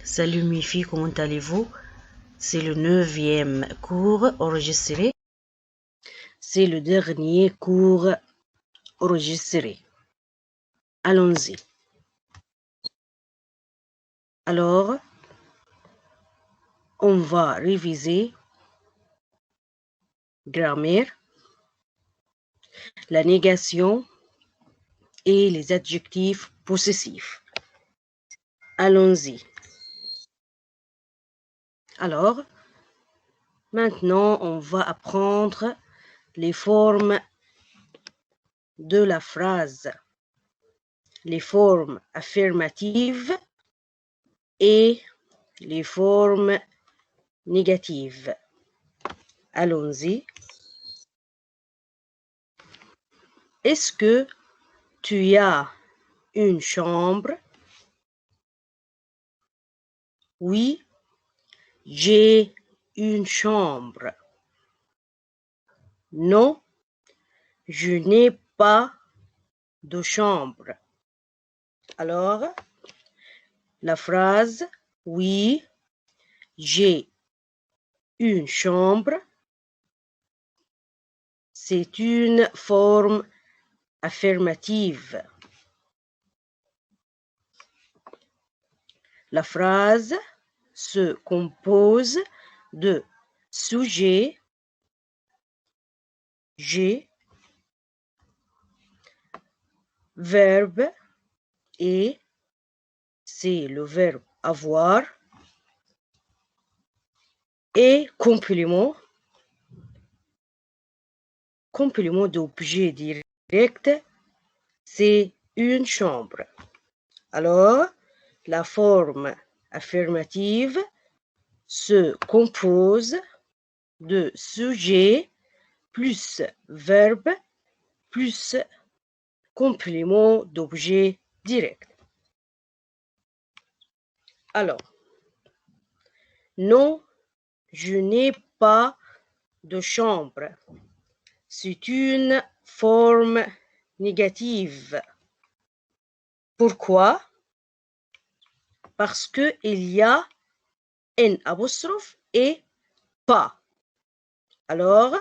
Salut mes filles, comment allez-vous? C'est le 9e cours enregistré. C'est le dernier cours enregistré. Allons-y. Alors, on va réviser grammaire, la négation et les adjectifs possessifs. Allons-y. Alors, maintenant, on va apprendre les formes de la phrase, les formes affirmatives et les formes négatives. Allons-y. Est-ce que tu as une chambre? Oui, j'ai une chambre. Non, je n'ai pas de chambre. Alors, la phrase « Oui, j'ai une chambre », c'est une forme affirmative. La phrase se compose de sujet, j'ai, verbe et c'est le verbe avoir et complément d'objet direct, c'est une chambre. Alors, la forme affirmative se compose de sujet plus verbe plus complément d'objet direct. Alors, non, je n'ai pas de chambre. C'est une forme négative. Pourquoi? Parce qu'il y a un apostrophe et pas. Alors,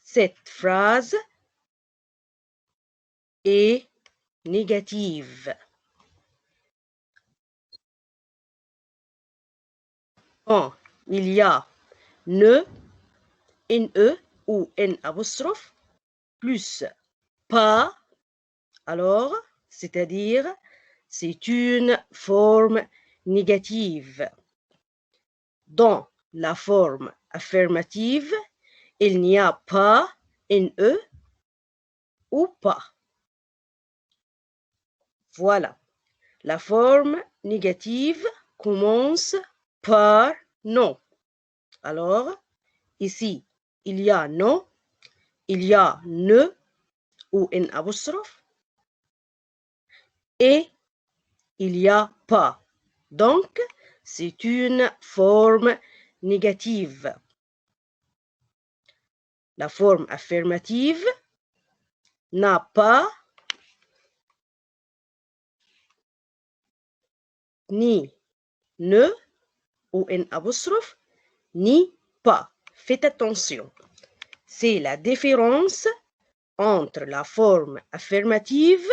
cette phrase est négative. Quand il y a ne, ne ou un apostrophe plus pas, alors, c'est-à-dire, c'est une forme négative. Dans la forme affirmative, il n'y a pas un e ou pas. Voilà. La forme négative commence par non. Alors, ici, il y a non, il y a ne ou un apostrophe et il y a pas. Donc, c'est une forme négative. La forme affirmative n'a pas ni ne ou un apostrophe ni pas. Faites attention. C'est la différence entre la forme affirmative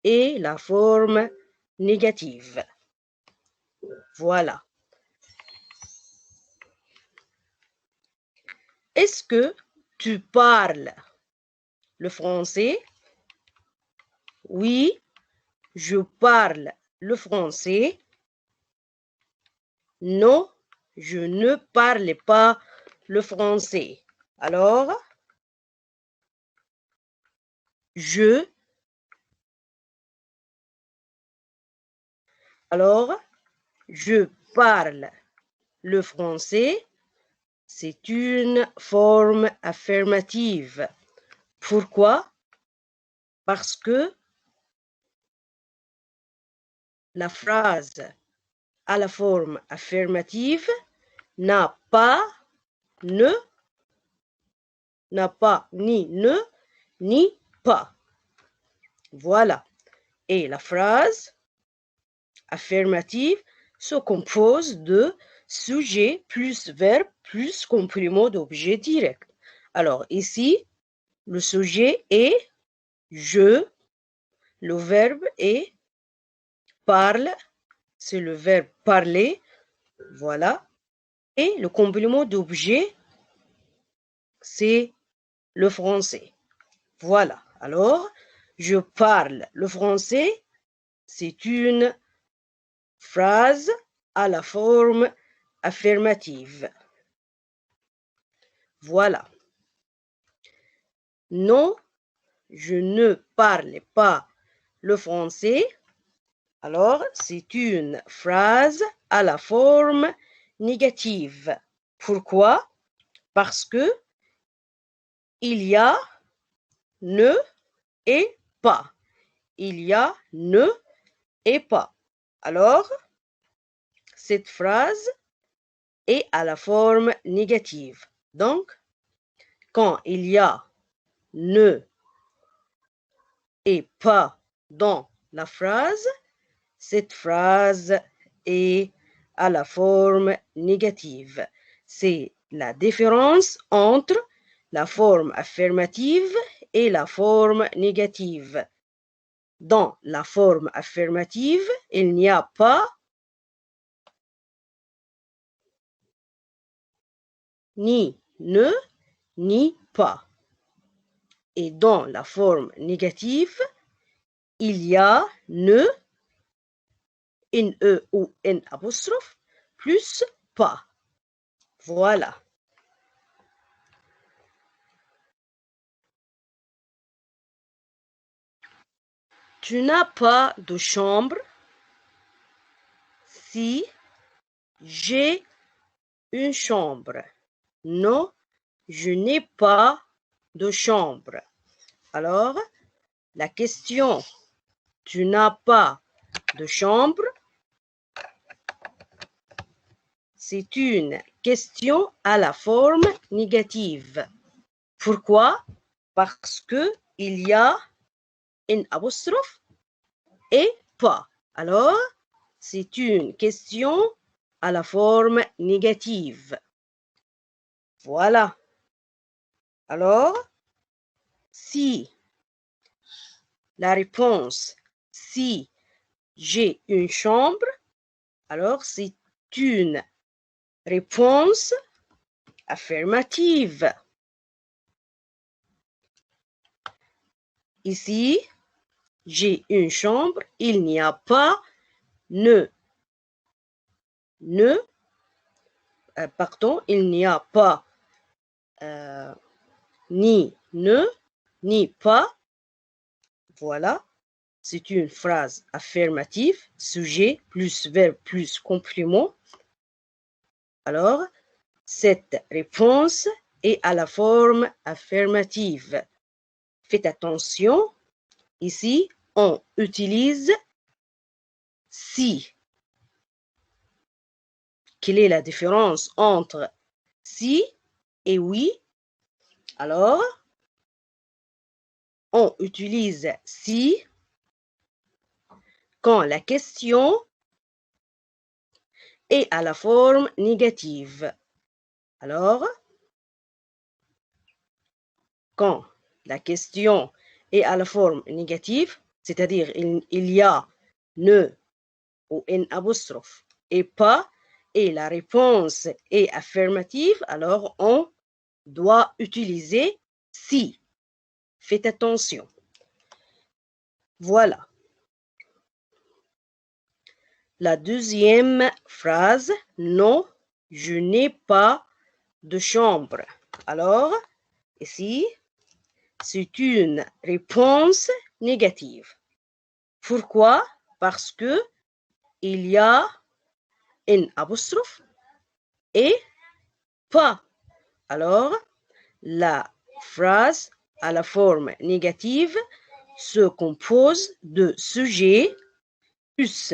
et la forme négative. Voilà. Est-ce que tu parles le français? Oui, je parle le français. Non, je ne parle pas le français. Alors, je parle le français. C'est une forme affirmative. Pourquoi? Parce que la phrase à la forme affirmative n'a pas ni ne ni pas. Voilà. Et la phrase affirmative se compose de sujet plus verbe plus complément d'objet direct. Alors ici, le sujet est je, le verbe est parle, c'est le verbe parler, voilà. Et le complément d'objet, c'est le français. Voilà. Alors, je parle le français, c'est une phrase à la forme affirmative. Voilà. Non, je ne parle pas le français. Alors, c'est une phrase à la forme négative. Pourquoi? Parce que il y a ne et pas. Il y a ne et pas. Alors, cette phrase est à la forme négative. Donc, quand il y a ne et pas dans la phrase, cette phrase est à la forme négative. C'est la différence entre la forme affirmative et la forme négative. Dans la forme affirmative, il n'y a pas ni ne ni pas. Et dans la forme négative, il y a ne, N-E ou N', plus pas. Voilà. Tu n'as pas de chambre? Si, j'ai une chambre. Non, je n'ai pas de chambre. Alors, la question tu n'as pas de chambre, c'est une question à la forme négative. Pourquoi? Parce que il y a une apostrophe et pas. Alors, c'est une question à la forme négative. Voilà. Alors, si la réponse, si j'ai une chambre, alors c'est une réponse affirmative. Ici, j'ai une chambre, il n'y a pas pardon, il n'y a pas ni ne, ni pas. Voilà, c'est une phrase affirmative, sujet plus verbe plus complément. Alors, cette réponse est à la forme affirmative. Faites attention, ici, on utilise si. Quelle est la différence entre si et oui? Alors, on utilise si quand la question est à la forme négative. Alors, quand la question est à la forme négative, c'est-à-dire il y a ne ou N' et pas, et la réponse est affirmative, alors on doit utiliser si. Faites attention. Voilà. La deuxième phrase, non, je n'ai pas de chambre. Alors, ici, c'est une réponse négative. Pourquoi? Parce que il y a une apostrophe et pas. Alors, la phrase à la forme négative se compose de sujet plus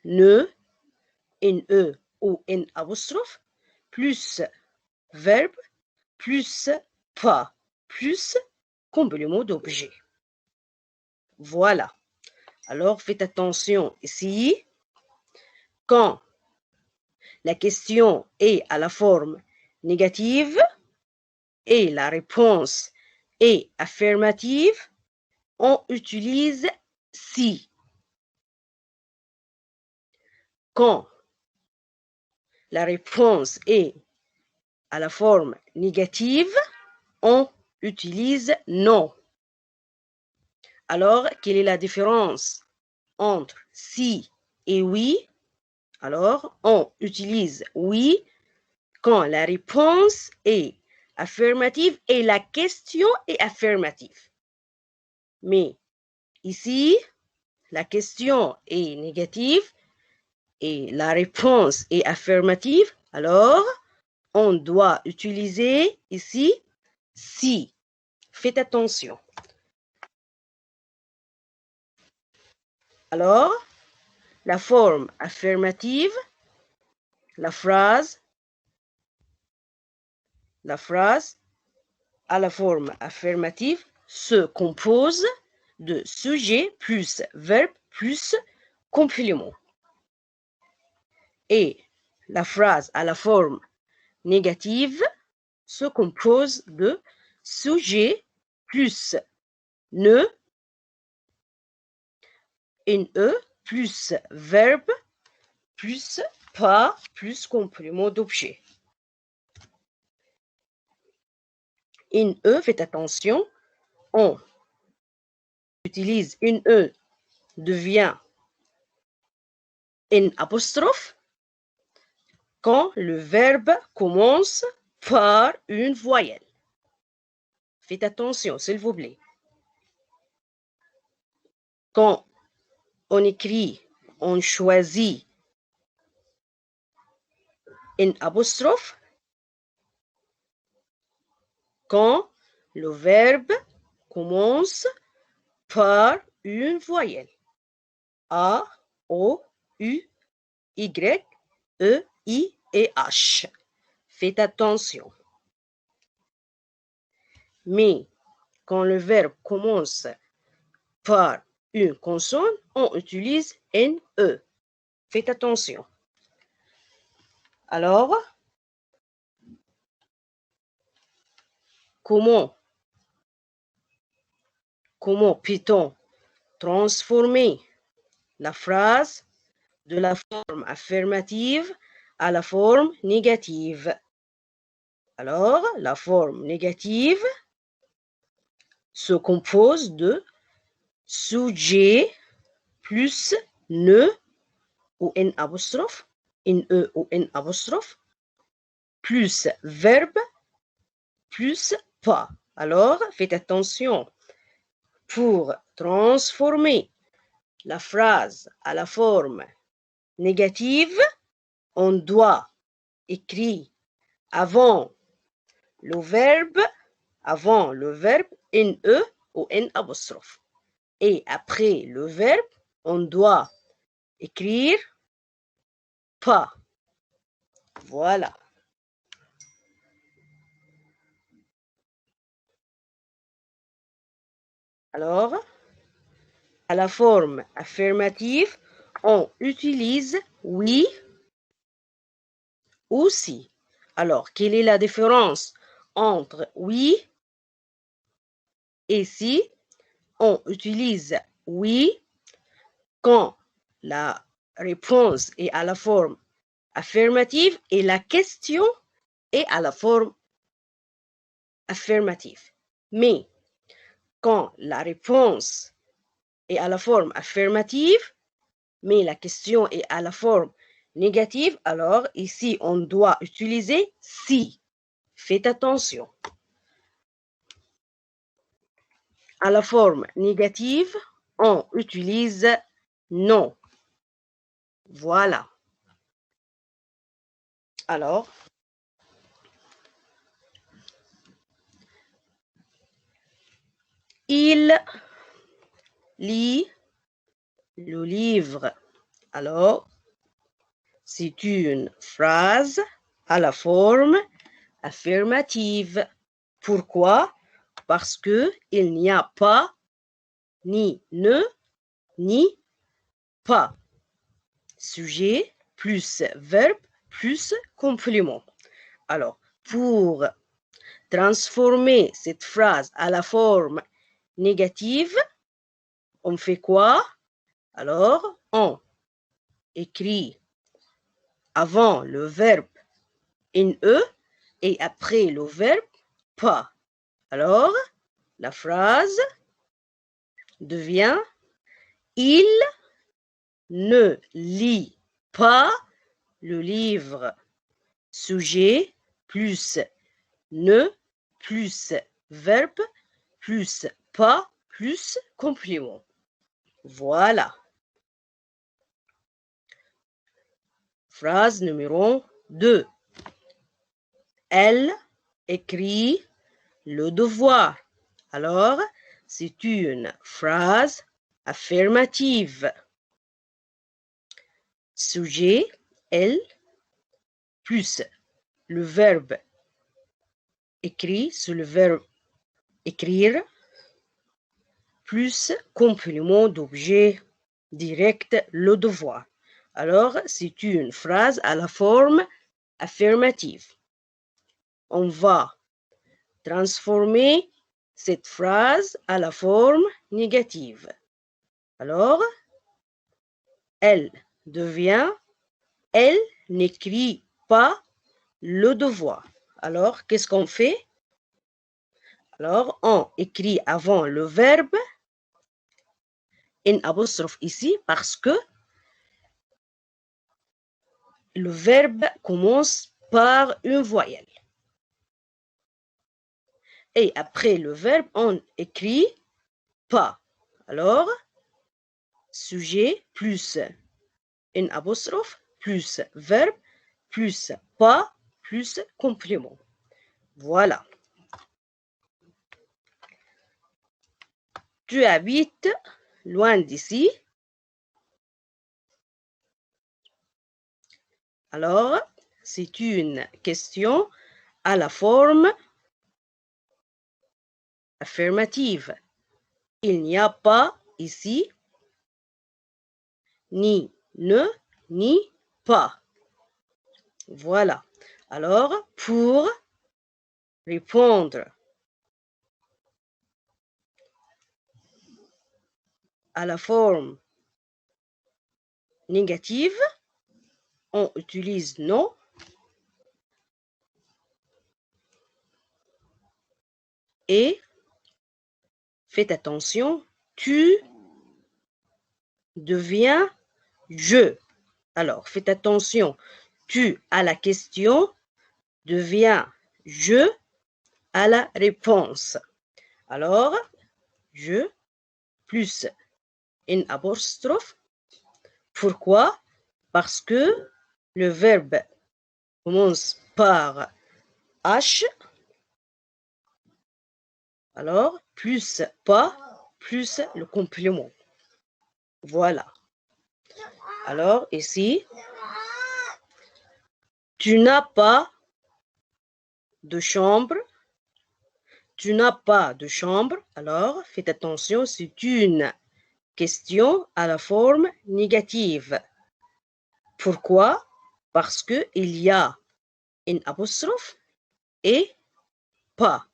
ne, N-E ou N', plus verbe, plus pas, plus complément d'objet. Voilà. Alors, faites attention ici. quand la question est à la forme négative et la réponse est affirmative, on utilise si. Quand la réponse est à la forme négative, on utilise non. Alors, quelle est la différence entre si et oui? Alors, on utilise oui quand la réponse est affirmative et la question est affirmative. Mais ici, la question est négative et la réponse est affirmative. Alors, on doit utiliser ici si. Faites attention. Alors, la forme affirmative, la phrase à la forme affirmative se compose de sujet plus verbe plus complément. Et la phrase à la forme négative se compose de sujet plus ne, ne plus verbe plus pas plus complément d'objet. Une E, faites attention, on utilise une E devient une apostrophe quand le verbe commence par une voyelle. Faites attention, s'il vous plaît. Quand on écrit, on choisit une apostrophe quand le verbe commence par une voyelle. A, O, U, Y, E, I et H. Faites attention. Mais quand le verbe commence par une consonne, on utilise NE. Faites attention. Alors, comment peut-on transformer la phrase de la forme affirmative à la forme négative? Alors, la forme négative se compose de sujet plus ne ou n apostrophe, une E ou n apostrophe, plus verbe plus pas. Alors, faites attention. Pour transformer la phrase à la forme négative, on doit écrire avant le verbe NE ou N apostrophe. Et après le verbe, on doit écrire pas. Voilà. Alors, à la forme affirmative, on utilise oui ou si. Alors, quelle est la différence entre oui et si? On utilise oui quand la réponse est à la forme affirmative et la question est à la forme affirmative. Mais quand la réponse est à la forme affirmative, mais la question est à la forme négative, alors ici, on doit utiliser si. Faites attention. À la forme négative, on utilise non. Voilà. Alors, il lit le livre. Alors, c'est une phrase à la forme affirmative. Pourquoi? Parce que il n'y a pas ni ne ni pas. Sujet plus verbe plus complément. Alors, pour transformer cette phrase à la forme négative, on fait quoi? Alors, on écrit avant le verbe in E et après le verbe pas. Alors, la phrase devient il ne lit pas le livre. Sujet plus ne plus verbe plus pas plus complément. Voilà. Phrase numéro 2. Elle écrit le devoir. Alors, c'est une phrase affirmative. Sujet, elle, plus le verbe écrit, c'est le verbe écrire, plus complément d'objet direct, le devoir. Alors, c'est une phrase à la forme affirmative. On va transformer cette phrase à la forme négative. Alors, elle devient elle n'écrit pas le devoir. Alors, qu'est-ce qu'on fait? Alors, on écrit avant le verbe in apostrophe ici parce que le verbe commence par une voyelle. Et après le verbe, on écrit pas. Alors, sujet plus une apostrophe plus verbe plus pas plus complément. Voilà. Tu habites loin d'ici. Alors, c'est une question à la forme affirmative. Il n'y a pas ici ni ne ni pas. Voilà. Alors, pour répondre à la forme négative, on utilise non et faites attention, tu deviens je. Alors, faites attention, tu à la question devient je à la réponse. Alors, je plus une apostrophe. Pourquoi? Parce que le verbe commence par H. Alors, plus pas, plus le complément. Voilà. Alors, ici, tu n'as pas de chambre. Tu n'as pas de chambre. Alors, faites attention, c'est une question à la forme négative. Pourquoi? Parce qu'il y a une apostrophe et pas.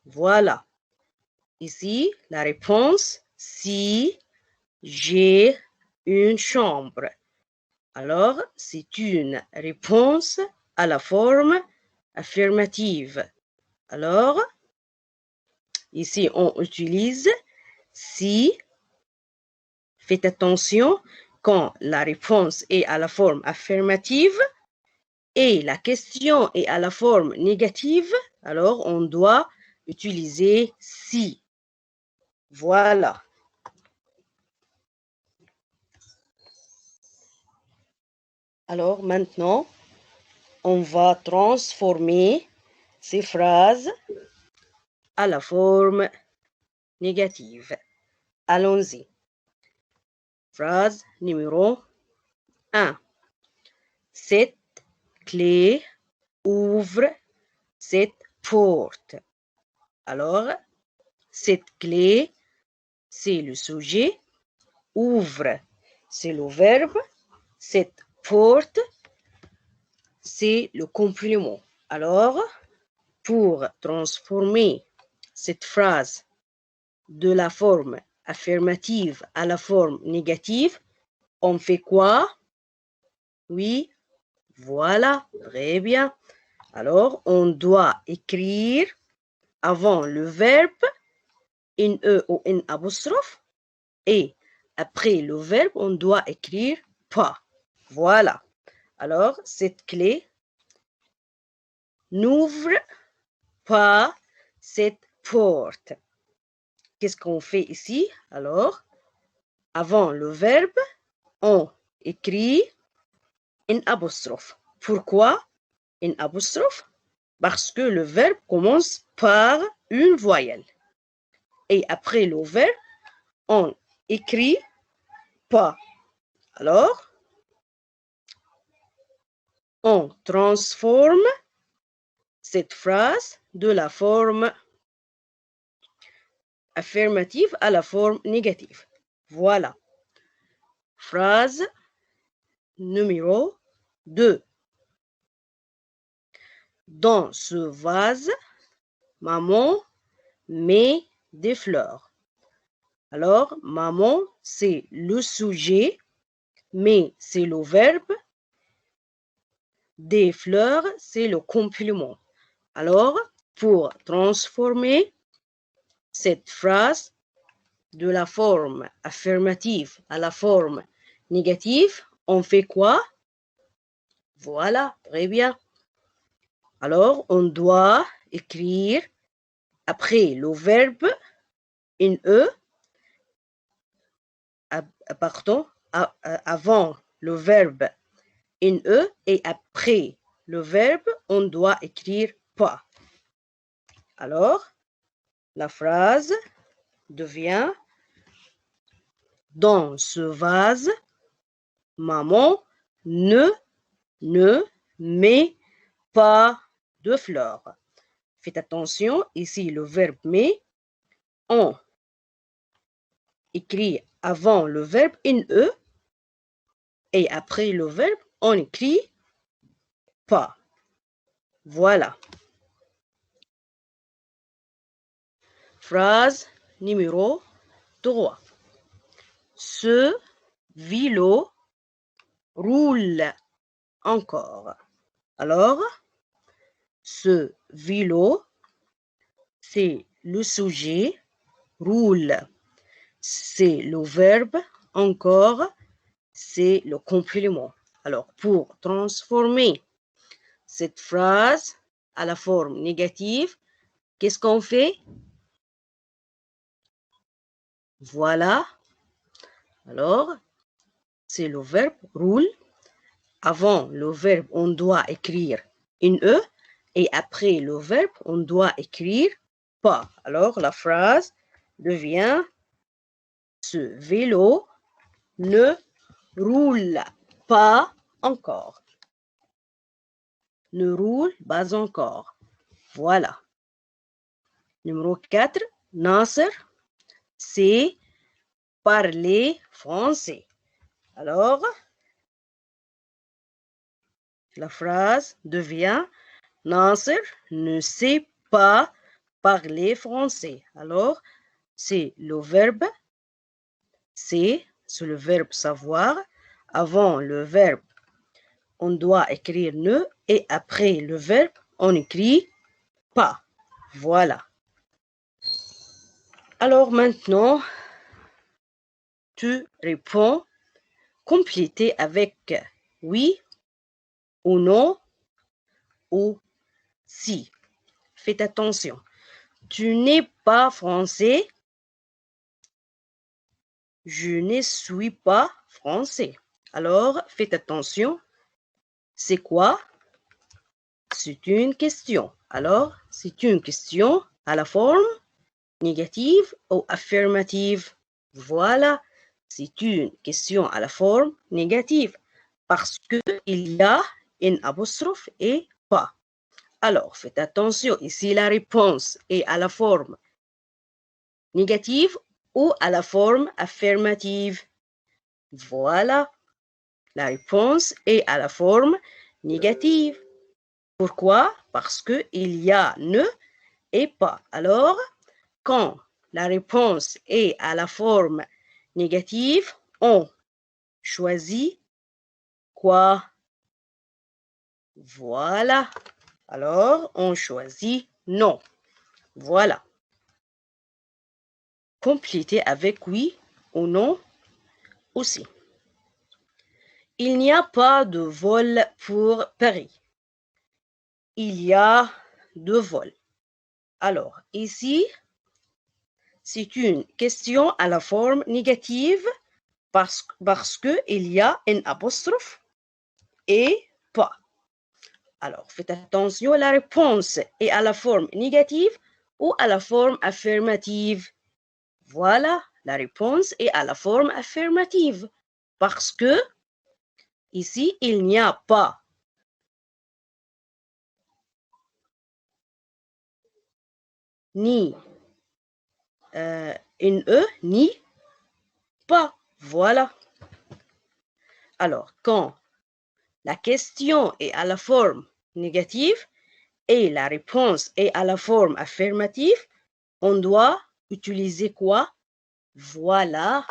Voilà. Ici, la réponse, si j'ai une chambre. Alors, c'est une réponse à la forme affirmative. Alors, ici, on utilise si. Faites attention, quand la réponse est à la forme affirmative et la question est à la forme négative, alors on doit utiliser si. Voilà. Alors maintenant, on va transformer ces phrases à la forme négative. Allons-y. Phrase numéro 1. Cette clé ouvre cette porte. Alors, cette clé, c'est le sujet. Ouvre, c'est le verbe. Cette porte, c'est le complément. Alors, pour transformer cette phrase de la forme affirmative à la forme négative, on fait quoi? Oui, voilà, très bien. Alors, on doit écrire avant le verbe une E ou une apostrophe et après le verbe, on doit écrire pas. Voilà. Alors, cette clé n'ouvre pas cette porte. Qu'est-ce qu'on fait ici? Alors, avant le verbe, on écrit une apostrophe. Pourquoi une apostrophe? Parce que le verbe commence par une voyelle. Et après le verbe, on écrit pas. Alors, on transforme cette phrase de la forme affirmative à la forme négative. Voilà. Phrase numéro 2. Dans ce vase, maman met des fleurs. Alors, maman, c'est le sujet, mais c'est le verbe. Des fleurs, c'est le complément. Alors, pour transformer cette phrase de la forme affirmative à la forme négative, on fait quoi? Voilà, très bien. Alors, on doit écrire après le verbe une E, pardon, avant le verbe une E et après le verbe, on doit écrire pas. Alors, la phrase devient dans ce vase, maman ne met pas de fleurs. Faites attention, ici le verbe met, on écrit avant le verbe une E et après le verbe, on écrit pas. Voilà. Phrase numéro 3. Ce vélo roule encore. Alors, ce vélo, c'est le sujet, roule, c'est le verbe, encore, c'est le complément. Alors, pour transformer cette phrase à la forme négative, qu'est-ce qu'on fait? Voilà. Alors, c'est le verbe roule. Avant le verbe, on doit écrire une E et après le verbe, on doit écrire pas. Alors, la phrase devient ce vélo ne roule pas encore. Ne roule pas encore. Voilà. Numéro 4, Nasser, c'est parler français. Alors, la phrase devient Nasser ne sait pas parler français. Alors, c'est le verbe c'est le verbe savoir. Avant le verbe, on doit écrire ne et après le verbe, on écrit pas. Voilà. Alors maintenant, tu réponds complété avec oui ou non ou si. Faites attention. Tu n'es pas français. Je ne suis pas français. Alors, faites attention. C'est quoi? C'est une question. Alors, c'est une question à la forme négative ou affirmative. Voilà, c'est une question à la forme négative parce qu'il y a une apostrophe et pas. Alors, faites attention, ici la réponse est à la forme négative ou à la forme affirmative. Voilà. La réponse est à la forme négative. Pourquoi? Parce qu'il y a ne et pas. Alors, quand la réponse est à la forme négative, on choisit quoi? Voilà. Alors, on choisit non. Voilà. Complétez avec oui ou non aussi. Il n'y a pas de vol pour Paris. Il y a 2 vols. Alors, ici, c'est une question à la forme négative parce qu'il y a un apostrophe et pas. Alors, faites attention, la réponse est à la forme négative ou à la forme affirmative. Voilà, la réponse est à la forme affirmative parce que ici, il n'y a pas ni une E ni pas. Voilà. Alors, quand la question est à la forme négative et la réponse est à la forme affirmative, on doit utiliser quoi? Voilà.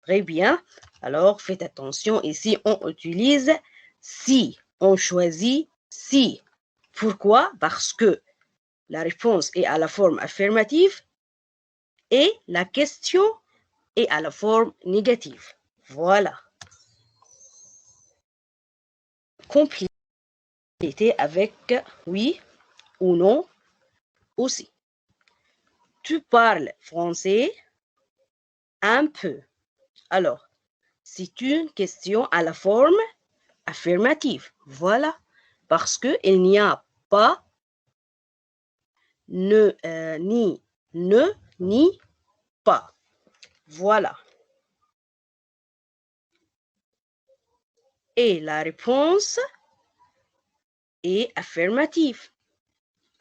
Très bien. Alors, faites attention. Ici, on utilise si. On choisit si. Pourquoi? Parce que la réponse est à la forme affirmative et la question est à la forme négative. Voilà. Complétez avec oui ou non aussi. Tu parles français? Un peu. Alors, c'est une question à la forme affirmative. Voilà. Parce qu'il n'y a pas ni ne, ni pas. Voilà. Et la réponse est affirmative.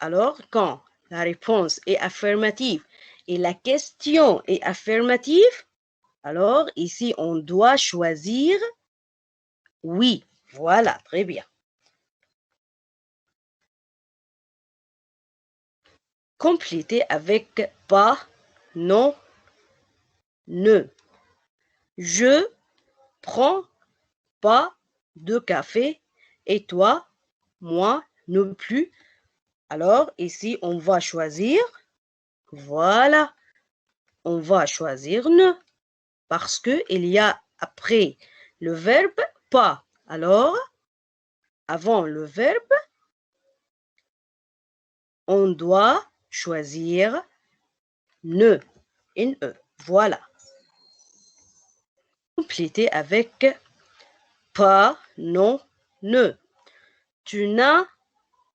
Alors, quand la réponse est affirmative et la question est affirmative, alors ici, on doit choisir oui. Voilà, très bien. Complétez avec pas, non, ne. Je prends pas de café et toi, moi non plus. Alors ici, on va choisir, voilà, on va choisir ne parce qu'il y a après le verbe pas. Alors, avant le verbe, on doit choisir ne, une E. Voilà. Complétez avec pas, non, ne. Tu n'as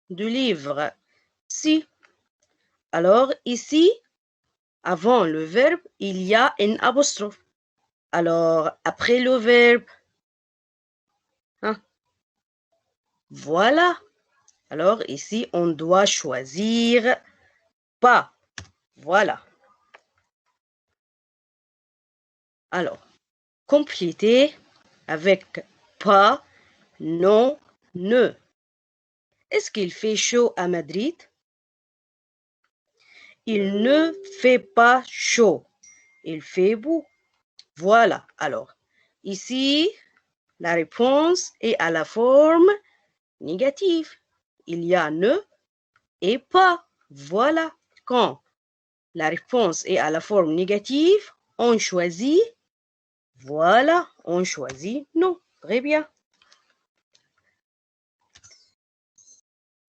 de livre. Si. Alors ici, avant le verbe, il y a un apostrophe. Alors, après le verbe, hein, voilà. Alors ici, on doit choisir pas. Voilà. Alors, complétez avec pas, non, ne. Est-ce qu'il fait chaud à Madrid? Il ne fait pas chaud. Il fait beau. Voilà. Alors, ici, la réponse est à la forme négative. Il y a ne et pas. Voilà. Quand la réponse est à la forme négative, on choisit. Voilà, on choisit non. Très bien.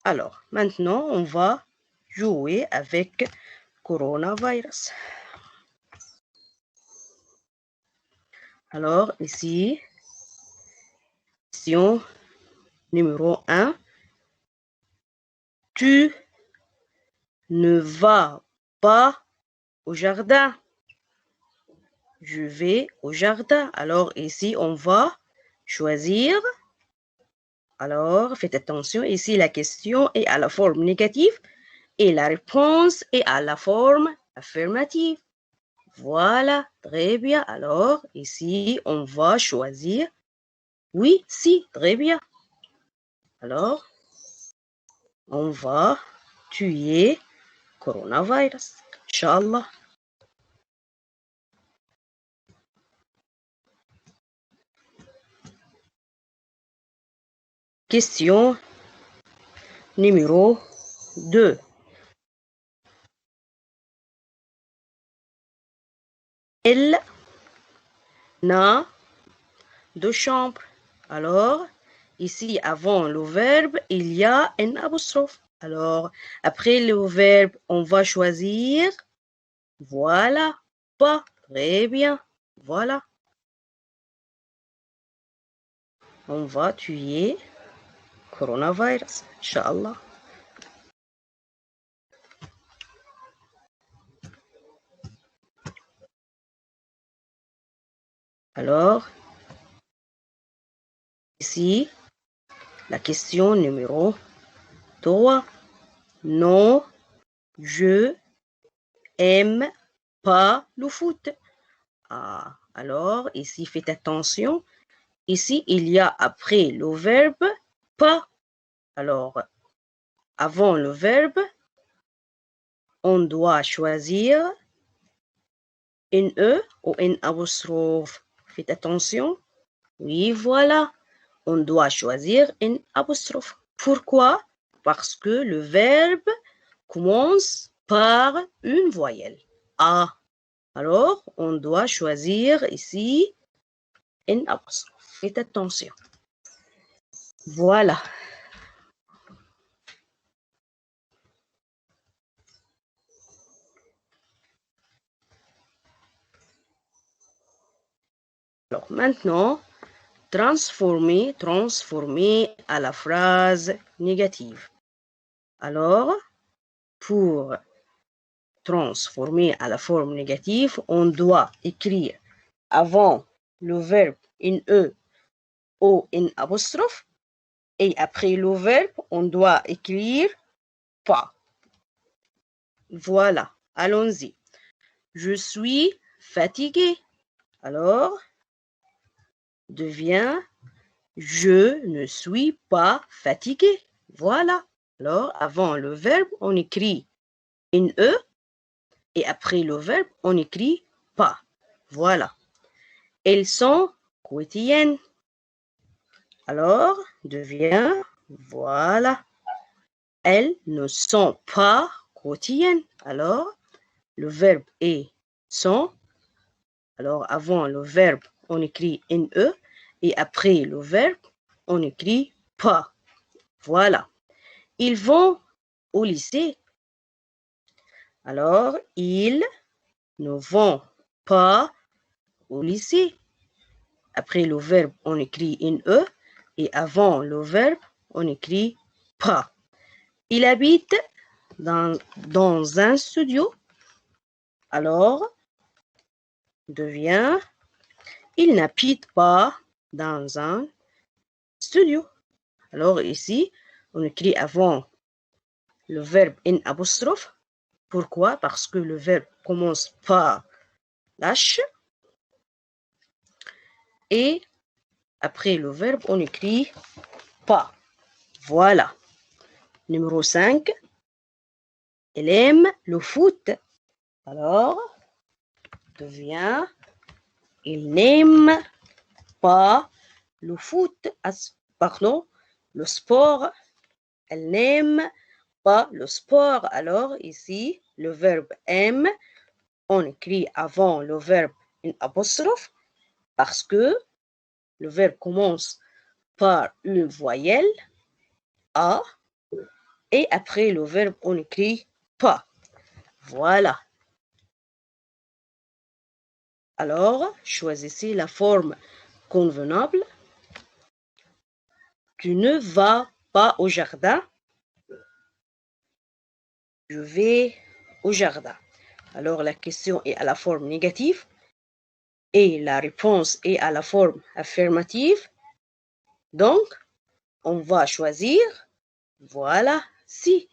Alors, maintenant, on va jouer avec coronavirus. Alors, ici, question numéro 1. Tu ne vas pas au jardin. Je vais au jardin. Alors, ici, on va choisir. Alors, faites attention. Ici, la question est à la forme négative et la réponse est à la forme affirmative. Voilà, très bien. Alors, ici, on va choisir Oui, si, très bien. Alors, on va tuer coronavirus, Inch'Allah. Question numéro 2. Elle n'a de chambre. Alors, ici, avant le verbe, il y a un apostrophe. Alors, après le verbe, on va choisir, voilà, pas, très bien, voilà. On va tuer coronavirus, Inch'Allah. Alors, ici, la question numéro 3. Non, je aime pas le foot. Ah, alors, ici, faites attention. Ici, il y a après le verbe pas. Alors, avant le verbe, on doit choisir une E ou une apostrophe. Faites attention. Oui, voilà. On doit choisir une apostrophe. Pourquoi? Parce que le verbe commence par une voyelle. A. Alors, on doit choisir ici une apostrophe. Faites attention. Voilà. Alors maintenant, transformer à la phrase négative. Alors, pour transformer à la forme négative, on doit écrire avant le verbe une E ou une apostrophe et après le verbe, on doit écrire pas. Voilà, allons-y. Je suis fatigué. Alors, devient je ne suis pas fatigué. Voilà. Alors, avant le verbe, on écrit une E et après le verbe, on écrit pas. Voilà. Elles sont quotidiennes. Alors, devient voilà. Elles ne sont pas quotidiennes. Alors, le verbe est sont. Alors, avant le verbe, on écrit une E et après le verbe, on écrit pas. Voilà. Ils vont au lycée. Alors, ils ne vont pas au lycée. Après le verbe, on écrit une E et avant le verbe, on écrit pas. Il habite dans un studio. Alors, devient il n'habite pas dans un studio. Alors ici, on écrit avant le verbe une apostrophe. Pourquoi? Parce que le verbe commence par H et après le verbe, on écrit pas. Voilà. Numéro 5. Elle aime le foot. Alors, devient il n'aime pas le foot. Pardon, le sport. Elle n'aime pas le sport. Alors, ici, le verbe aime, on écrit avant le verbe une apostrophe parce que le verbe commence par une voyelle A et après le verbe, on écrit pas. Voilà. Alors, choisissez la forme convenable. Tu ne vas pas au jardin. Je vais au jardin. Alors, la question est à la forme négative et la réponse est à la forme affirmative. Donc, on va choisir, voilà, si,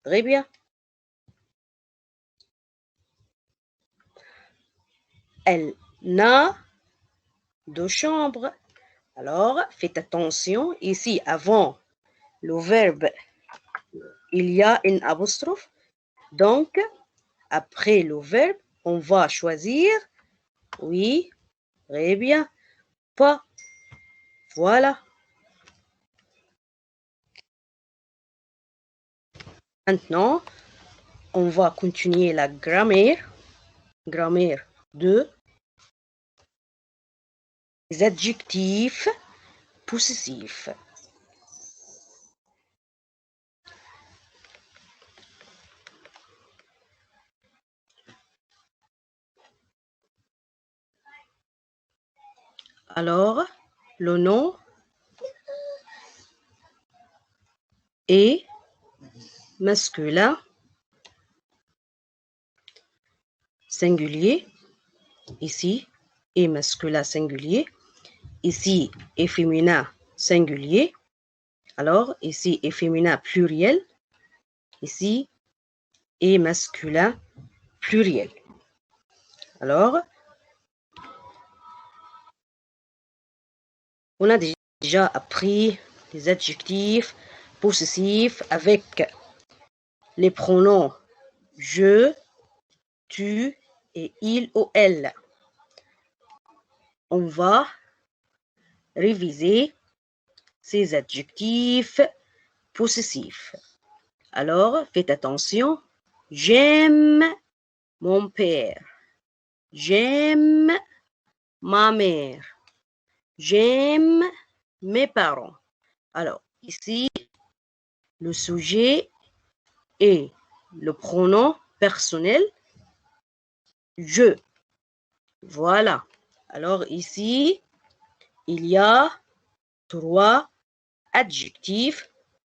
très bien. Elle n'a de chambre. Alors, faites attention, ici, avant le verbe, il y a une apostrophe. Donc, après le verbe, on va choisir oui, très bien, pas. Voilà. Maintenant, on va continuer la grammaire. Grammaire 2. Les adjectifs possessifs. Alors, le nom est masculin, singulier, ici, est masculin singulier, ici est féminin singulier, alors ici est féminin pluriel, ici est masculin pluriel. Alors, on a déjà appris les adjectifs possessifs avec les pronoms je, tu et il ou elle. On va réviser ces adjectifs possessifs. Alors, faites attention. J'aime mon père. J'aime ma mère. J'aime mes parents. Alors, ici, le sujet est le pronom personnel je. Voilà. Alors, ici, il y a 3 adjectifs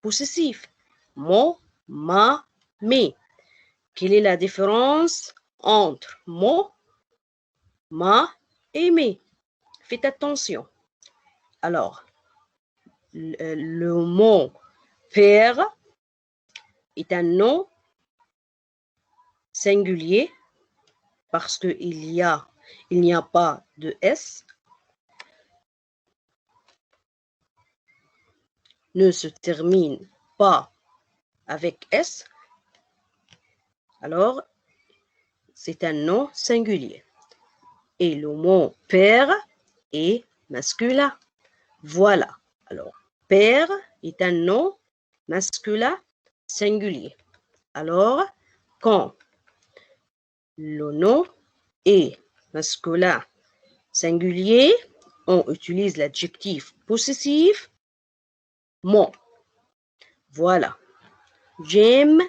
possessifs. Mon, ma, mes. Quelle est la différence entre mon, ma et mes? Faites attention. Alors, le mot père est un nom singulier parce qu'il n'y a pas de S. Ne se termine pas avec S. Alors, c'est un nom singulier. Et le mot père est masculin. Voilà. Alors, père est un nom masculin singulier. Alors, quand le nom est masculin singulier, on utilise l'adjectif possessif mon. Voilà. J'aime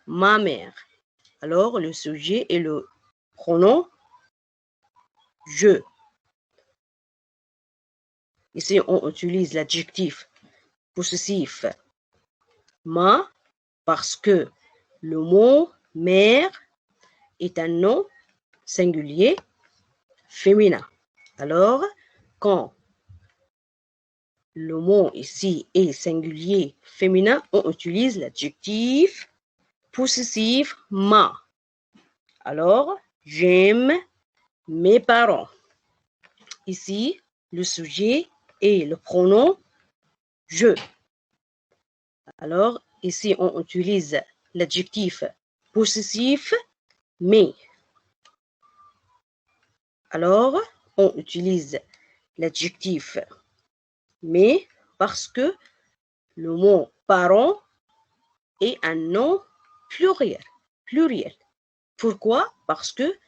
ma mère. Alors, le sujet est le pronom je. Ici, on utilise l'adjectif possessif ma parce que le mot mère est un nom singulier féminin. Alors, quand le mot ici est singulier féminin, on utilise l'adjectif possessif ma. Alors, j'aime mes parents. Ici, le sujet est le pronom je. Alors, ici, on utilise l'adjectif possessif mes. Alors, on utilise l'adjectif mais parce que le mot parent est un nom pluriel. Pourquoi? Parce que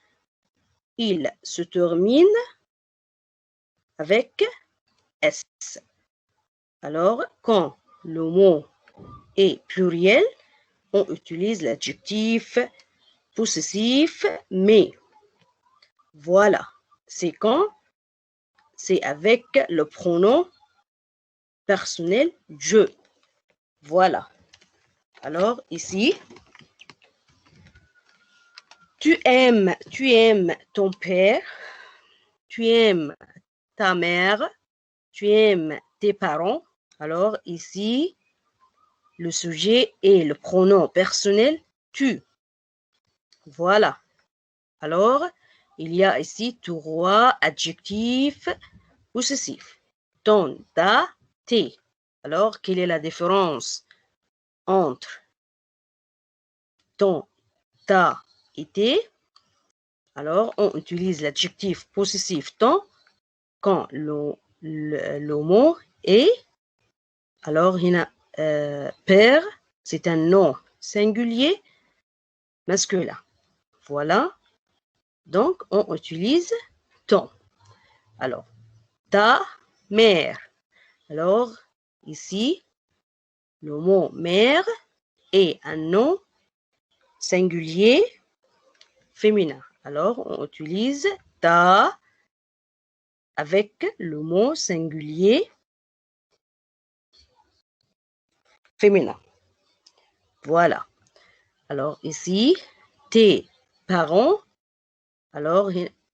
il se termine avec S. Alors, quand le mot est pluriel, on utilise l'adjectif possessif mais. Voilà. C'est quand? C'est avec le pronom personnel je. Voilà. Alors, ici, tu aimes ton père, tu aimes ta mère, tu aimes tes parents. Alors, ici, le sujet est le pronom personnel tu. Voilà. Alors, il y a ici 3 adjectifs possessifs. ton, ta, tes. Alors, quelle est la différence entre ton, ta et tes? Alors, on utilise l'adjectif possessif ton quand le mot est. Alors, il y a père, c'est un nom singulier masculin. Voilà. Donc, on utilise ton. Alors, ta mère. Alors, ici, le mot mère est un nom singulier féminin. Alors, on utilise ta avec le mot singulier féminin. Voilà. Alors, ici, tes parents. Alors,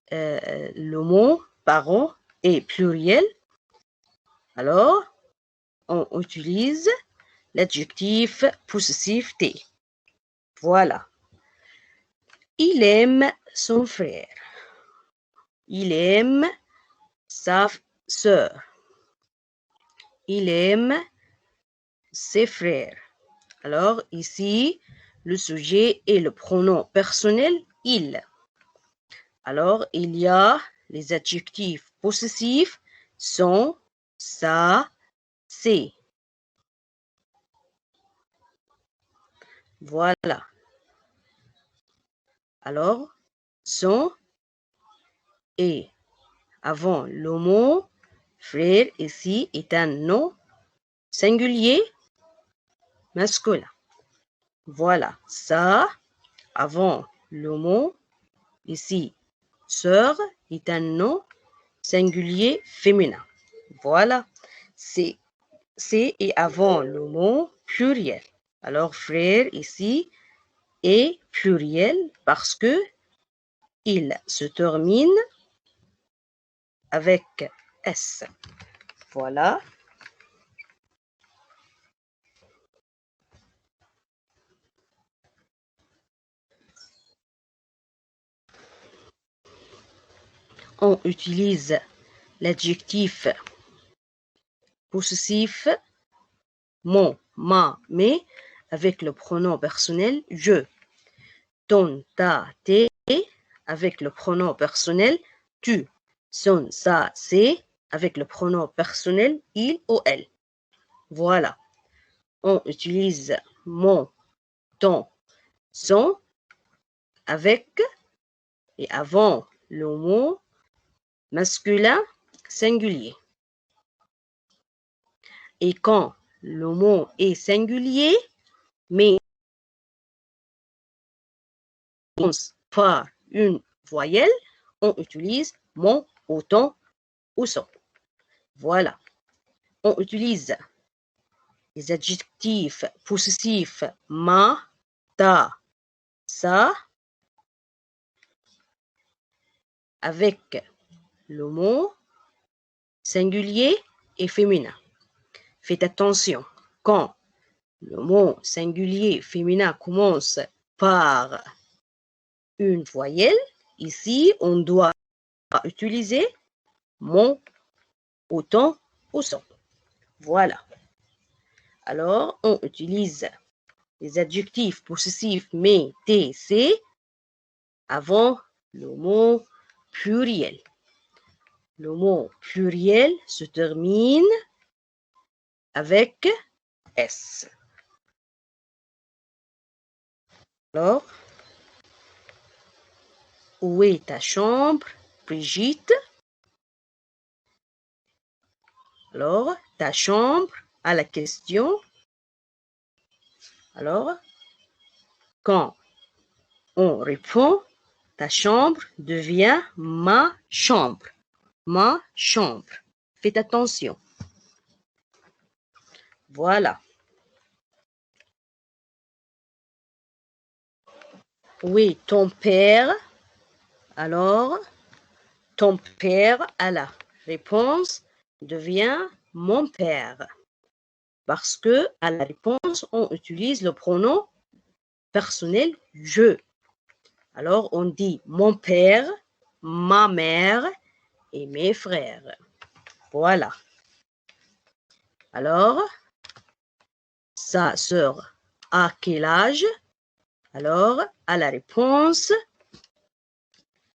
le mot parents est pluriel. Alors, on utilise l'adjectif possessif tes. Voilà. Il aime son frère. Il aime sa sœur. Il aime ses frères. Alors, ici, le sujet est le pronom personnel il. Alors, il y a les adjectifs possessifs son, sa, c'est. Voilà. Alors, son et avant le mot frère ici est un nom singulier masculin. Voilà. Ça, avant le mot ici sœur est un nom singulier féminin. Voilà. C'est et avant le mot pluriel. Alors, frère ici est pluriel parce que il se termine avec S. Voilà. On utilise l'adjectif possessif mon, ma, mes avec le pronom personnel je. Ton, ta, tes avec le pronom personnel tu. Son, sa, c'est avec le pronom personnel il ou elle. Voilà. On utilise mon, ton, son avec et avant le mot masculin singulier. Et quand le mot est singulier, mais par une voyelle, on utilise mon, ou ton, ou son. Voilà. On utilise les adjectifs possessifs ma, ta, sa avec le mot singulier et féminin. Faites attention, quand le mot singulier féminin commence par une voyelle, ici, on doit utiliser mon, ou ton, ou son. Voilà. Alors, on utilise les adjectifs possessifs mais, t, c avant le mot pluriel. Le mot pluriel se termine avec S. Alors, où est ta chambre, Brigitte? Alors, ta chambre à la question. Alors, quand on répond, ta chambre devient ma chambre. Ma chambre. Faites attention. Voilà. Oui, ton père. Alors, ton père à la réponse devient mon père. Parce que à la réponse, on utilise le pronom personnel je. Alors, on dit mon père, ma mère et mes frères. Voilà. Alors, sa sœur a quel âge? Alors, à la réponse,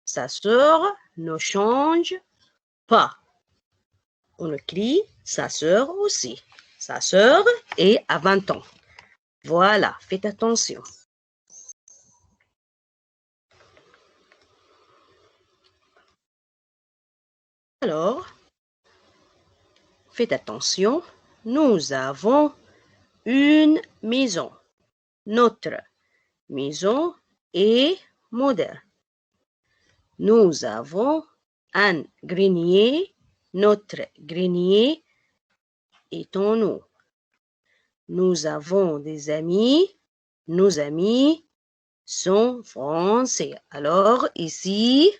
sa sœur ne change pas. On écrit sa sœur aussi. Sa sœur est à 20 ans. Voilà, faites attention. Alors, faites attention. Nous avons une maison. Notre maison est moderne. Nous avons un grenier. Notre grenier est en eau. Nous avons des amis. Nos amis sont français. Alors, ici,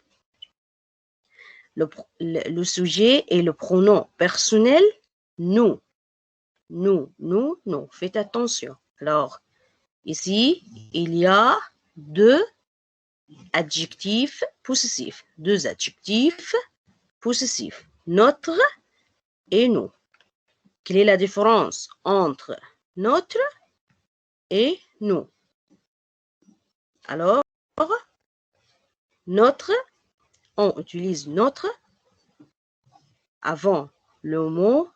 le sujet est le pronom personnel nous. Nous. Faites attention. Alors, ici, il y a deux adjectifs possessifs. Deux adjectifs possessifs. Notre et nous. Quelle est la différence entre notre et nous? Alors, notre, on utilise notre avant le mot.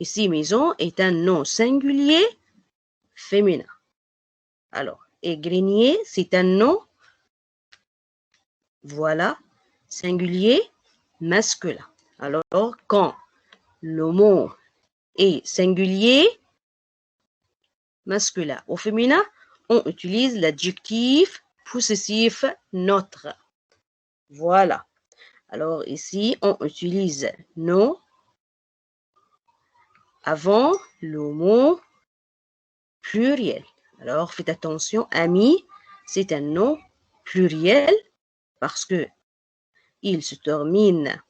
Ici, maison est un nom singulier féminin. Alors, et grenier, c'est un nom, voilà, singulier masculin. Alors, quand le mot est singulier masculin au féminin, on utilise l'adjectif possessif notre. Voilà. Alors ici, on utilise nos avant le mot pluriel. Alors, faites attention, ami, c'est un nom pluriel parce que il se termine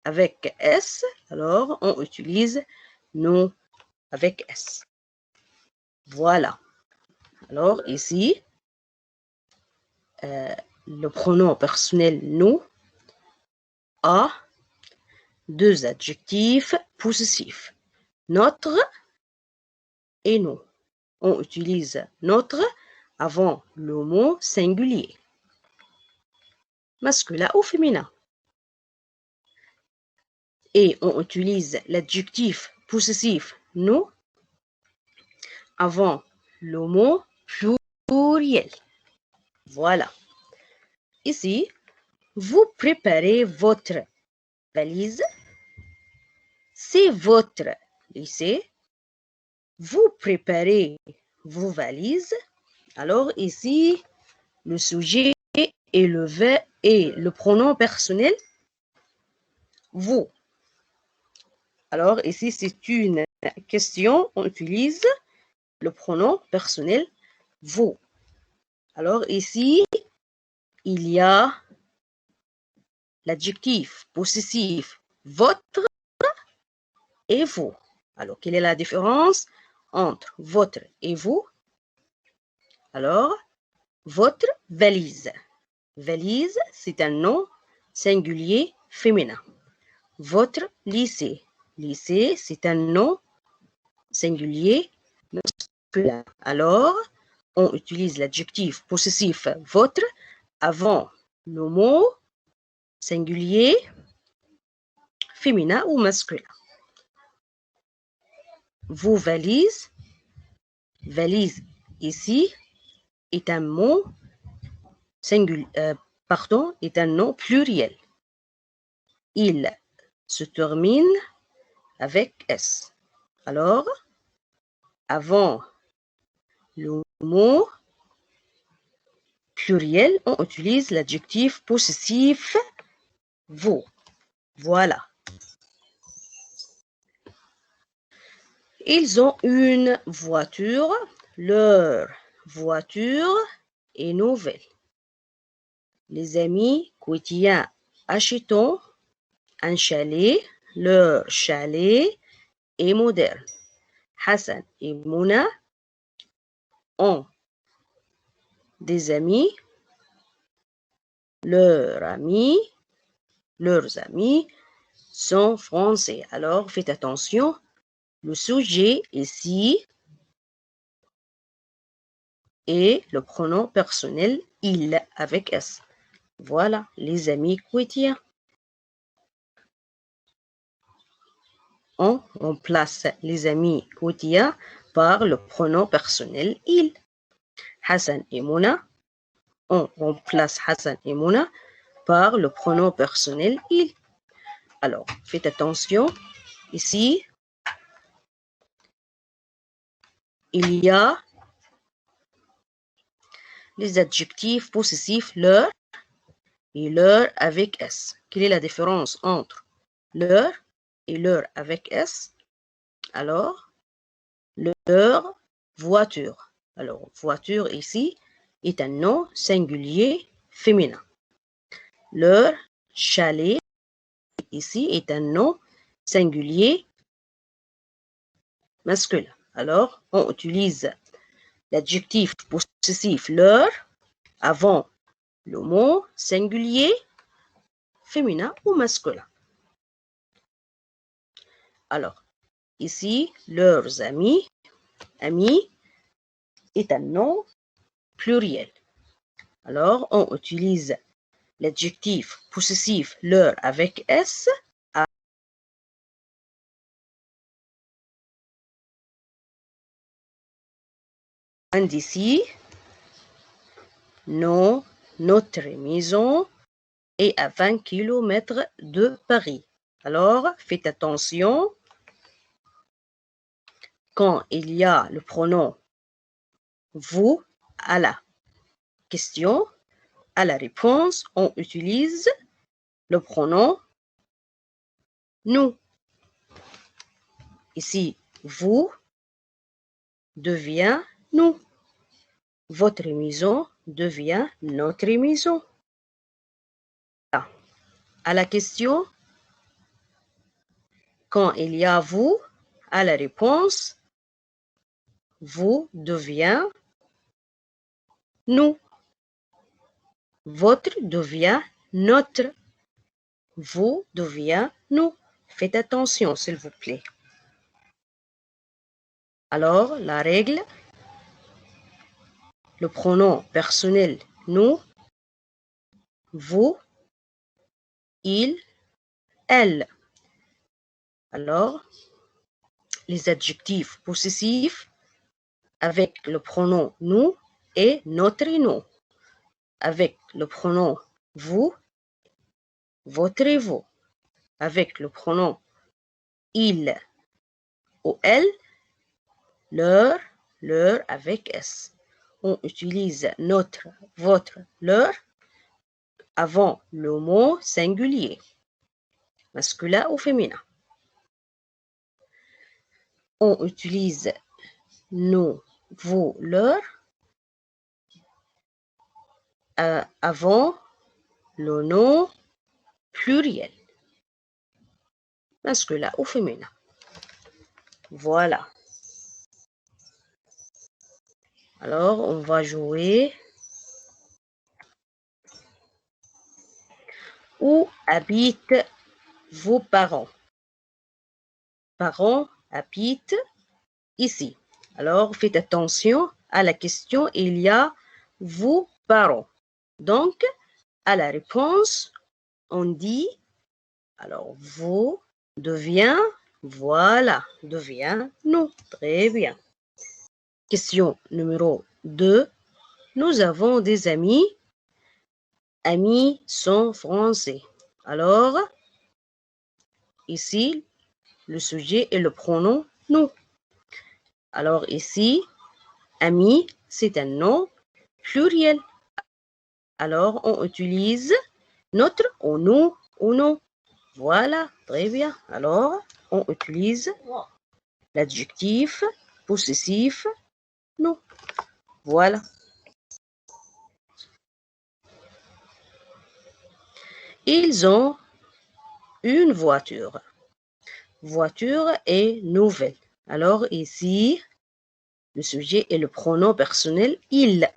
avec S. Alors, on utilise nous avec S. Voilà. Alors, ici, le pronom personnel nous a deux adjectifs possessifs. Notre et nous. On utilise notre avant le mot singulier, masculin ou féminin. Et on utilise l'adjectif possessif nous avant le mot pluriel. Voilà. Ici, vous préparez votre valise. C'est votre lycée. Vous préparez vos valises. Alors ici, le sujet et le pronom personnel vous. Alors ici, c'est une question. On utilise le pronom personnel vous. Alors ici, il y a l'adjectif possessif votre et vous. Alors, quelle est la différence entre votre et vous? Alors, votre valise. Valise, c'est un nom singulier féminin. Votre lycée. Lycée, c'est un nom singulier masculin. Alors, on utilise l'adjectif possessif votre avant le mot singulier féminin ou masculin. Vos valises. Valise ici est un mot singulier, est un nom pluriel. Il se termine avec S. Alors, avant le mot pluriel, on utilise l'adjectif possessif vous. Voilà. Ils ont une voiture. Leur voiture est nouvelle. Les amis quotidiens achetons un chalet. Leur chalet est moderne. Hassan et Mouna ont des amis. Leurs amis sont français. Alors, faites attention. le sujet ici et le pronom personnel il avec S. Voilà, les amis quotidiens. On remplace les amis quotidiens par le pronom personnel il. Hassan et Mouna. On remplace Hassan et Mouna par le pronom personnel il. Alors, faites attention. Ici, il y a les adjectifs possessifs leur et leur avec S. Quelle est la différence entre leur et leur avec S? Alors, leur voiture. Alors, voiture ici est un nom singulier féminin. Leur chalet ici est un nom singulier masculin. Alors, on utilise l'adjectif possessif leur avant le mot singulier féminin ou masculin. Alors, ici, leurs amis, amis est un nom pluriel. Alors, on utilise l'adjectif possessif leur avec S d'ici, non, notre maison est à 20 km de Paris. Alors, faites attention. Quand il y a le pronom vous à la question, à la réponse, on utilise le pronom nous. Ici, vous devient nous. Votre maison devient notre maison. À la question, quand il y a vous, à la réponse, vous devient nous. Votre devient notre. Vous devient nous. Faites attention, s'il vous plaît. Alors, la règle, le pronom personnel nous, vous, il, elle. Alors, les adjectifs possessifs avec le pronom nous et notre et nous. Avec le pronom vous, votre et vous. Avec le pronom il ou elle, leur avec S. On utilise notre, votre, leur avant le mot singulier, masculin ou féminin. On utilise nous, vous, leur avant le nom pluriel, masculin ou féminin. Voilà. Alors, on va jouer. Où habitent vos parents? Parents habitent ici. Alors, faites attention à la question. Il y a vos parents. Donc, à la réponse, on dit, alors, vous devient, voilà, devient nous. Très bien. Question numéro 2. Nous avons des amis. Amis sont français. Alors, ici, le sujet est le pronom nous. Alors ici, ami, c'est un nom pluriel. Alors, on utilise notre ou nous ou non. Voilà, très bien. Alors, on utilise l'adjectif possessif nous. Voilà. Ils ont une voiture. Voiture est nouvelle. Alors ici, le sujet est le pronom personnel il.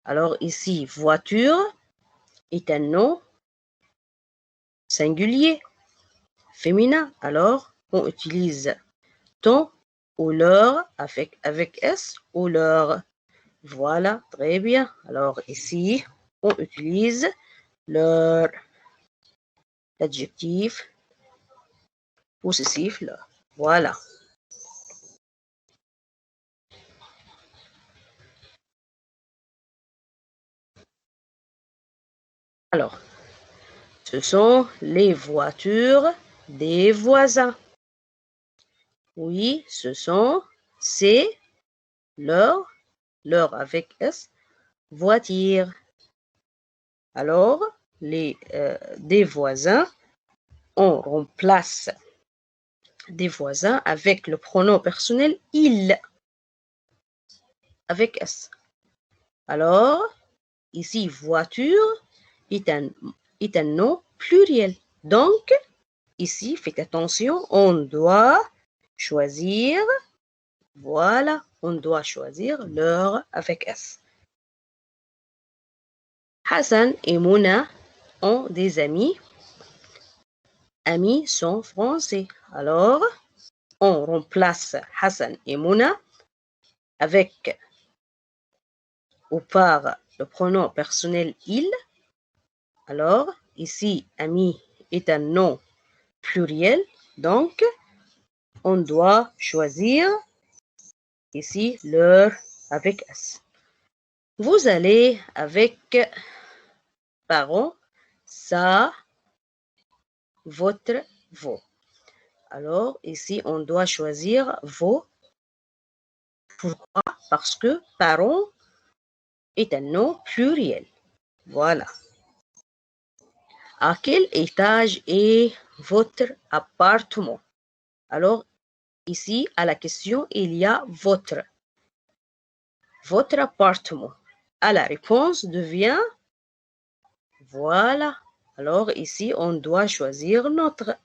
Alors ici, voiture est un nom singulier, féminin. Alors, on utilise ton ou leur avec S ou leur. Voilà, très bien. Alors ici, on utilise leur, l'adjectif possessif leur. Voilà. Alors, ce sont les voitures des voisins. Oui, ce sont, c'est leur avec S, voiture. Alors, des voisins, on remplace des voisins avec le pronom personnel il, avec S. Alors, ici, voiture est un nom pluriel. Donc, ici, faites attention, on doit choisir, voilà, on doit choisir leur avec S. Hassan et Mouna ont des amis. Amis sont français. Alors, on remplace Hassan et Mouna avec ou par le pronom personnel il. Alors, ici, ami est un nom pluriel, donc on doit choisir ici leur avec S. Vous allez avec parents, ça, votre, vos. Alors, ici, on doit choisir vos. Pourquoi? Parce que parents est un nom pluriel. Voilà. À quel étage est votre appartement? Alors, ici, à la question, il y a votre. Votre appartement. À la réponse devient voilà. Alors, ici, on doit choisir notre.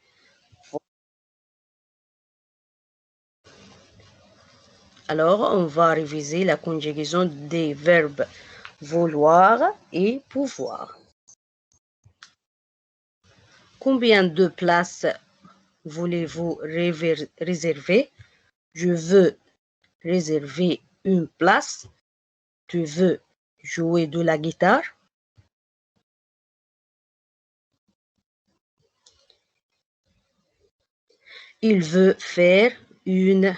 Alors, on va réviser la conjugaison des verbes vouloir et pouvoir. Combien de places voulez-vous réserver? Je veux réserver une place. Tu veux jouer de la guitare? Il veut faire une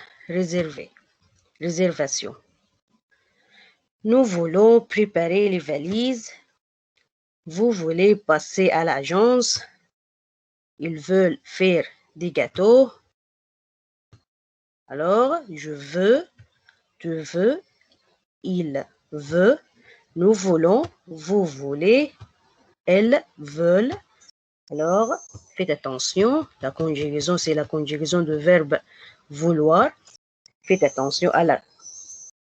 réservation. Nous voulons préparer les valises. Vous voulez passer à l'agence. Ils veulent faire des gâteaux. Alors, je veux, tu veux, il veut, nous voulons, vous voulez, elles veulent. Alors, faites attention, la conjugaison, c'est la conjugaison de verbe vouloir. Faites attention à la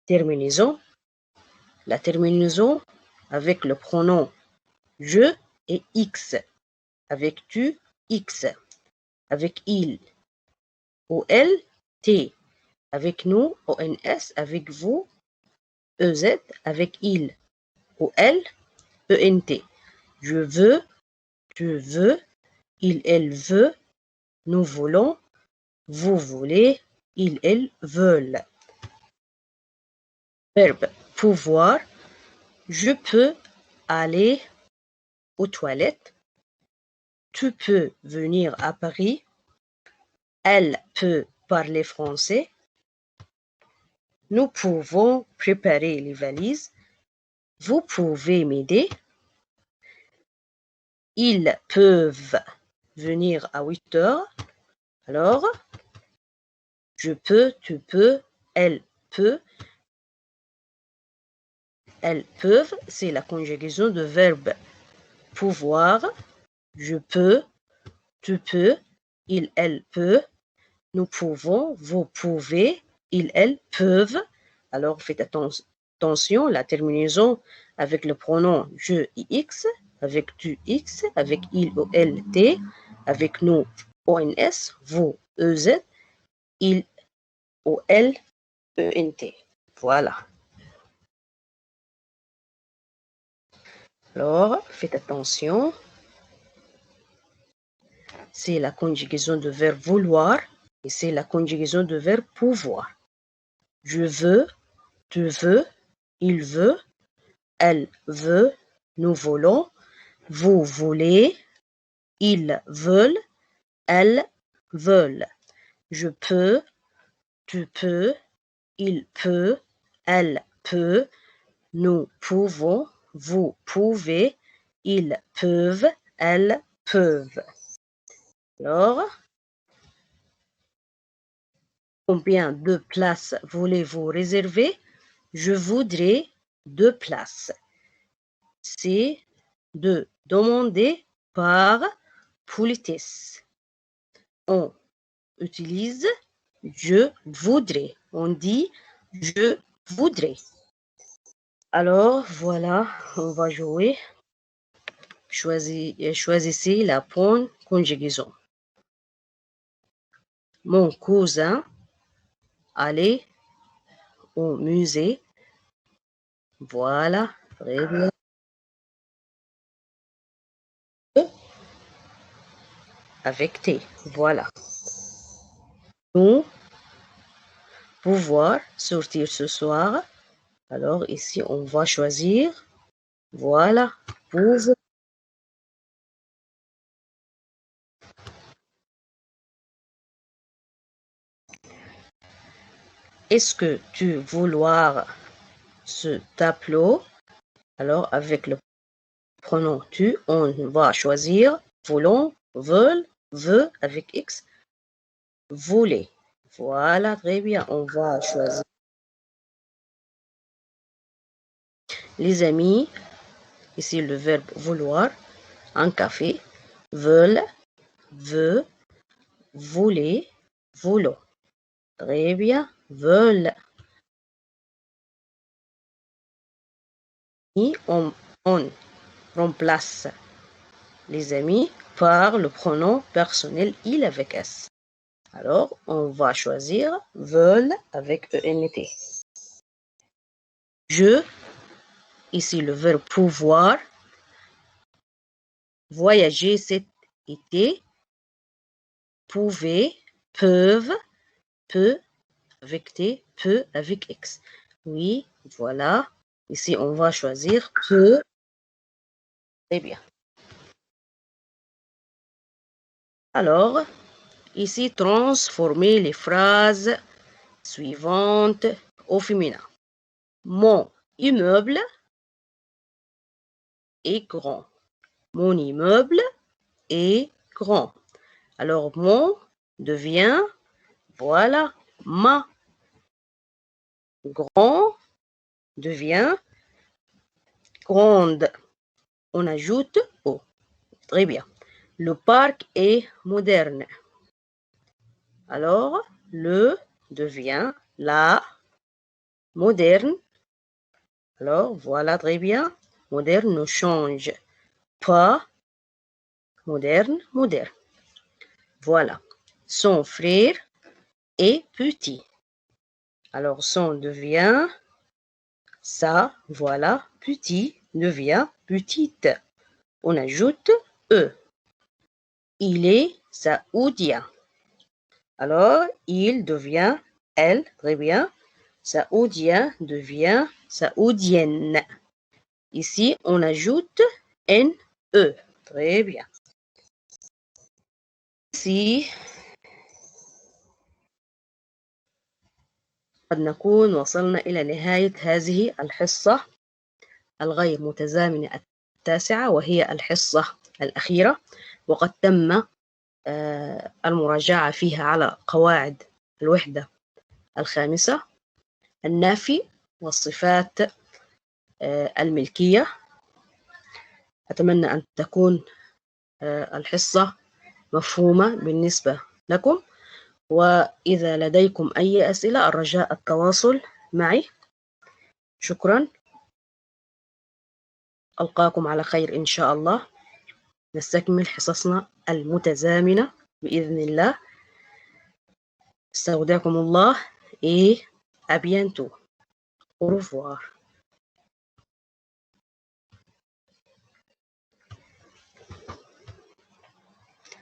terminaison. La terminaison avec le pronom je et X. Avec tu, X. Avec il ou elle, T. Avec nous, ONS. Avec vous, EZ. Avec il ou elle, ENT. Je veux, tu veux, il, elle veut, nous voulons, vous voulez, ils, elles veulent. Verbe pouvoir. Je peux aller aux toilettes. Tu peux venir à Paris. Elle peut parler français. Nous pouvons préparer les valises. Vous pouvez m'aider. Ils peuvent venir à 8 heures. Alors, je peux, tu peux, elle peut. Elles peuvent, c'est la conjugaison de verbe pouvoir. Je peux, tu peux, il, elle peut. Nous pouvons, vous pouvez, ils, elles peuvent. Alors, faites attention, la terminaison avec le pronom je, x, avec tu, x, avec il ou elle, t, avec nous, ons, vous, ez, il ou elle, ent. Voilà. Alors, faites attention. C'est la conjugaison de verbe vouloir. Et c'est la conjugaison de verbe pouvoir. Je veux, tu veux, il veut, elle veut, nous voulons, vous voulez, ils veulent, elles veulent. Je peux, tu peux, il peut, elle peut, nous pouvons, vous pouvez, ils peuvent, elles peuvent. Alors, combien de places voulez-vous réserver? Je voudrais 2 places. C'est de demander par politesse. On utilise je voudrais. On dit je voudrais. Alors, voilà, on va jouer. Choisissez la bonne conjugaison. Mon cousin allait au musée. Voilà, très bien. Avec T, voilà. Nous pouvoir sortir ce soir. Alors ici, on va choisir. Voilà, pouvoir. Est-ce que tu vouloir ce tableau? Alors, avec le pronom tu, on va choisir voulons, veulent, veut avec X, voulez. Voilà, très bien. On va choisir. Les amis, ici le verbe vouloir, un café, veulent, veut, voulez, voulons. Très bien, veulent. Et on remplace les amis par le pronom personnel il avec S. Alors, on va choisir veulent avec ENT. Je, ici le verbe pouvoir, voyager cet été, pouvez, peuvent, peut avec T, peut avec X. Oui, voilà. Ici, on va choisir peut. Très bien. Alors, ici, transformer les phrases suivantes au féminin. Mon immeuble est grand. Mon immeuble est grand. Alors, mon devient, voilà, ma. Grand devient grande. On ajoute O. Très bien. Le parc est moderne. Alors, le devient la. Moderne. Alors, voilà, très bien. Moderne ne change pas. Moderne, moderne. Voilà. Son frère est petit. Alors, son devient ça. Voilà. Petit devient petite. On ajoute E. Il est saoudien. Alors, il devient elle. Très bien. Saoudien devient saoudienne. Ici, on ajoute NE. Très bien. Ici, قد نكون وصلنا إلى نهاية هذه الحصة الغير متزامنة التاسعة، وهي الحصة الأخيرة، وقد تم المراجعة فيها على قواعد الوحدة الخامسة، النافي والصفات الملكية. أتمنى أن تكون الحصة مفهومة بالنسبة لكم، وإذا لديكم أي أسئلة الرجاء التواصل معي. شكرا، ألقاكم على خير إن شاء الله. نستكمل حصصنا المتزامنة بإذن الله. استودعكم الله et à bientôt. Au revoir.